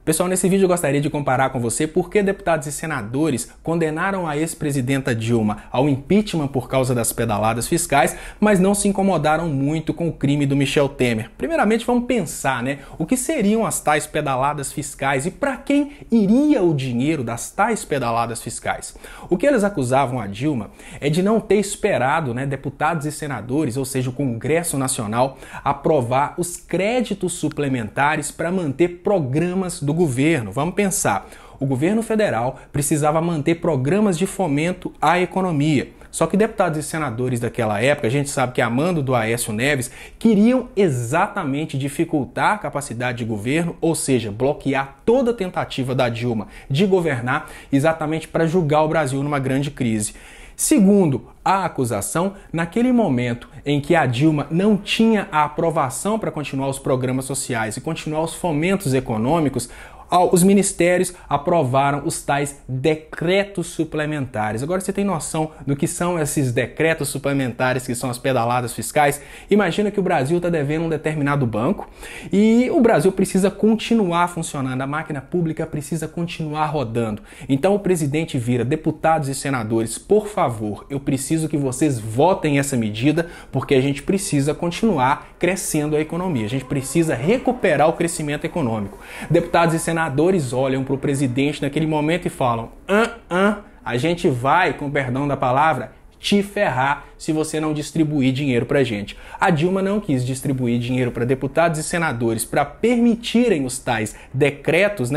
Pessoal, nesse vídeo eu gostaria de comparar com você por que deputados e senadores condenaram a ex-presidenta Dilma ao impeachment por causa das pedaladas fiscais, mas não se incomodaram muito com o crime do Michel Temer. Primeiramente, vamos pensar, o que seriam as tais pedaladas fiscais e para quem iria o dinheiro das tais pedaladas fiscais? O que eles acusavam a Dilma é de não ter esperado, deputados e senadores, ou seja, o Congresso Nacional, aprovar os créditos suplementares para manter programas do governo. Vamos pensar, o governo federal precisava manter programas de fomento à economia. Só que deputados e senadores daquela época, a gente sabe que a mando do Aécio Neves, queriam exatamente dificultar a capacidade de governo, ou seja, bloquear toda a tentativa da Dilma de governar exatamente para julgar o Brasil numa grande crise. Segundo a acusação, naquele momento em que a Dilma não tinha a aprovação para continuar os programas sociais e continuar os fomentos econômicos, os ministérios aprovaram os tais decretos suplementares. Agora você tem noção do que são esses decretos suplementares, que são as pedaladas fiscais? Imagina que o Brasil está devendo um determinado banco e o Brasil precisa continuar funcionando, a máquina pública precisa continuar rodando. Então o presidente vira: deputados e senadores, por favor, eu preciso que vocês votem essa medida porque a gente precisa continuar crescendo a economia, a gente precisa recuperar o crescimento econômico. Deputados e senadores olham para o presidente naquele momento e falam: a gente vai, com perdão da palavra, te ferrar se você não distribuir dinheiro para a gente. A Dilma não quis distribuir dinheiro para deputados e senadores para permitirem os tais decretos,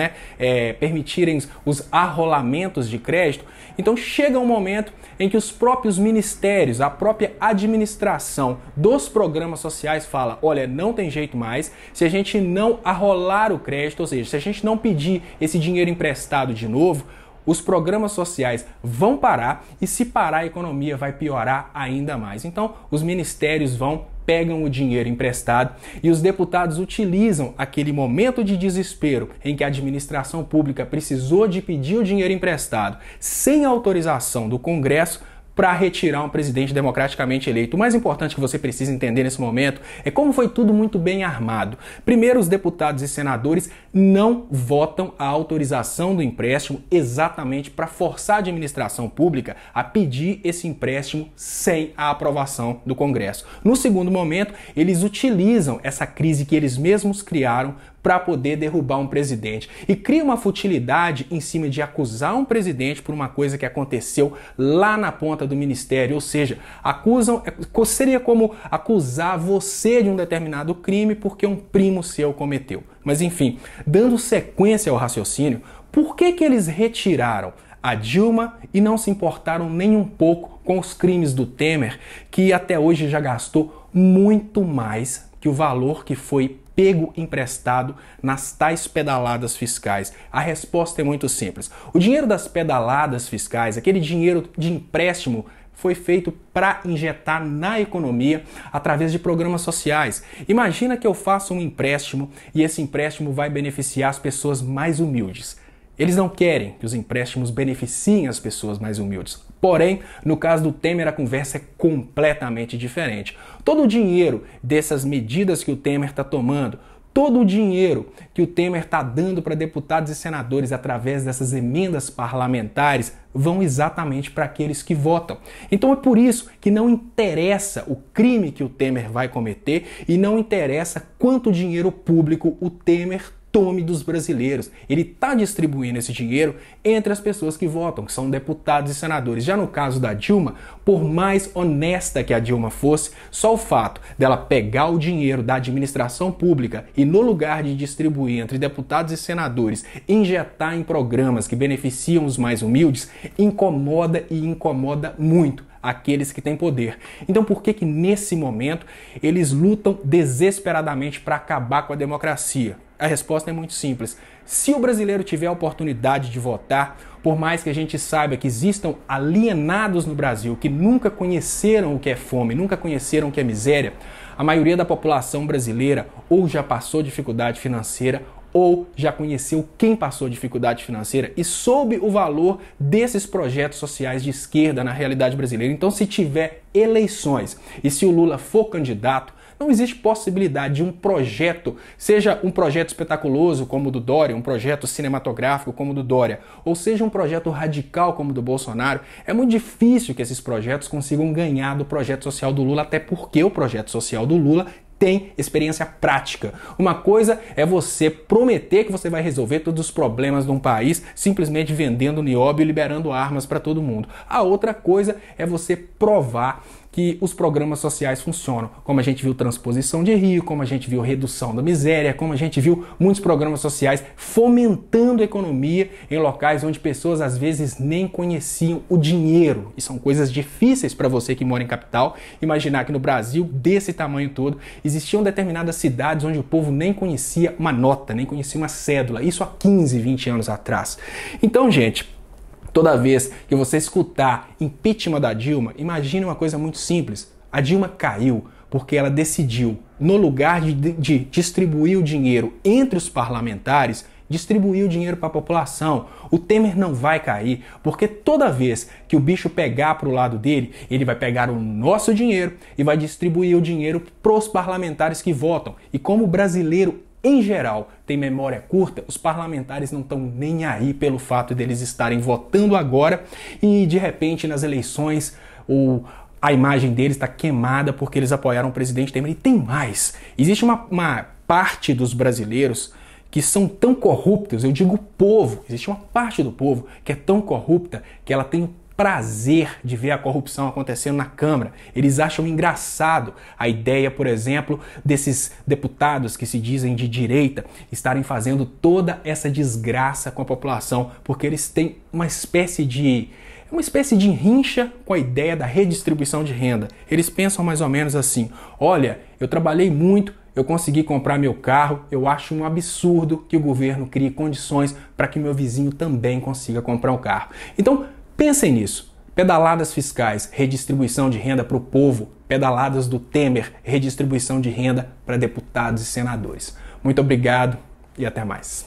permitirem os arrolamentos de crédito. Então chega um momento em que os próprios ministérios, a própria administração dos programas sociais fala: olha, não tem jeito mais, se a gente não arrolar o crédito, ou seja, se a gente não pedir esse dinheiro emprestado de novo, os programas sociais vão parar e se parar a economia vai piorar ainda mais. Então os ministérios pegam o dinheiro emprestado e os deputados utilizam aquele momento de desespero em que a administração pública precisou de pedir o dinheiro emprestado sem autorização do Congresso para retirar um presidente democraticamente eleito. O mais importante que você precisa entender nesse momento é como foi tudo muito bem armado. Primeiro, os deputados e senadores não votam a autorização do empréstimo exatamente para forçar a administração pública a pedir esse empréstimo sem a aprovação do Congresso. No segundo momento, eles utilizam essa crise que eles mesmos criaram para poder derrubar um presidente e cria uma futilidade em cima de acusar um presidente por uma coisa que aconteceu lá na ponta do ministério, ou seja, seria como acusar você de um determinado crime porque um primo seu cometeu. Mas enfim, dando sequência ao raciocínio, por que eles retiraram a Dilma e não se importaram nem um pouco com os crimes do Temer, que até hoje já gastou muito mais que o valor que foi pego emprestado nas tais pedaladas fiscais? A resposta é muito simples. O dinheiro das pedaladas fiscais, aquele dinheiro de empréstimo, foi feito para injetar na economia através de programas sociais. Imagina que eu faço um empréstimo e esse empréstimo vai beneficiar as pessoas mais humildes. Eles não querem que os empréstimos beneficiem as pessoas mais humildes. Porém, no caso do Temer, a conversa é completamente diferente. Todo o dinheiro dessas medidas que o Temer está tomando, todo o dinheiro que o Temer está dando para deputados e senadores através dessas emendas parlamentares vão exatamente para aqueles que votam. Então é por isso que não interessa o crime que o Temer vai cometer e não interessa quanto dinheiro público o Temer tome dos brasileiros. Ele está distribuindo esse dinheiro entre as pessoas que votam, que são deputados e senadores. Já no caso da Dilma, por mais honesta que a Dilma fosse, só o fato dela pegar o dinheiro da administração pública e, no lugar de distribuir entre deputados e senadores, injetar em programas que beneficiam os mais humildes, incomoda e incomoda muito aqueles que têm poder. Então por que nesse momento eles lutam desesperadamente para acabar com a democracia? A resposta é muito simples. Se o brasileiro tiver a oportunidade de votar, por mais que a gente saiba que existam alienados no Brasil que nunca conheceram o que é fome, nunca conheceram o que é miséria, a maioria da população brasileira ou já passou dificuldade financeira ou já conheceu quem passou dificuldade financeira e soube o valor desses projetos sociais de esquerda na realidade brasileira. Então, se tiver eleições e se o Lula for candidato, Não existe possibilidade de um projeto, seja um projeto espetaculoso como o do Dória, um projeto cinematográfico como o do Dória, ou seja um projeto radical como o do Bolsonaro. É muito difícil que esses projetos consigam ganhar do projeto social do Lula, até porque o projeto social do Lula tem experiência prática. Uma coisa é você prometer que você vai resolver todos os problemas de um país simplesmente vendendo nióbio e liberando armas para todo mundo. A outra coisa é você provar que os programas sociais funcionam, como a gente viu transposição de Rio, como a gente viu redução da miséria, como a gente viu muitos programas sociais fomentando a economia em locais onde pessoas às vezes nem conheciam o dinheiro. E são coisas difíceis para você que mora em capital imaginar que no Brasil desse tamanho todo existiam determinadas cidades onde o povo nem conhecia uma nota, nem conhecia uma cédula, isso há 15, 20 anos atrás. Então, gente, toda vez que você escutar impeachment da Dilma, imagine uma coisa muito simples. A Dilma caiu porque ela decidiu, no lugar de distribuir o dinheiro entre os parlamentares, distribuir o dinheiro para a população. O Temer não vai cair, porque toda vez que o bicho pegar para o lado dele, ele vai pegar o nosso dinheiro e vai distribuir o dinheiro para os parlamentares que votam. E como o brasileiro em geral tem memória curta, os parlamentares não estão nem aí pelo fato deles estarem votando agora e de repente nas eleições a imagem deles está queimada porque eles apoiaram o presidente Temer. E tem mais, existe uma parte dos brasileiros que são tão corruptos, eu digo povo, existe uma parte do povo que é tão corrupta que ela tem prazer de ver a corrupção acontecendo na Câmara. Eles acham engraçado a ideia, por exemplo, desses deputados que se dizem de direita estarem fazendo toda essa desgraça com a população, porque eles têm uma espécie de rincha com a ideia da redistribuição de renda. Eles pensam mais ou menos assim: olha, eu trabalhei muito, eu consegui comprar meu carro, eu acho um absurdo que o governo crie condições para que meu vizinho também consiga comprar um carro. Então, pensem nisso. Pedaladas fiscais, redistribuição de renda para o povo, pedaladas do Temer, redistribuição de renda para deputados e senadores. Muito obrigado e até mais.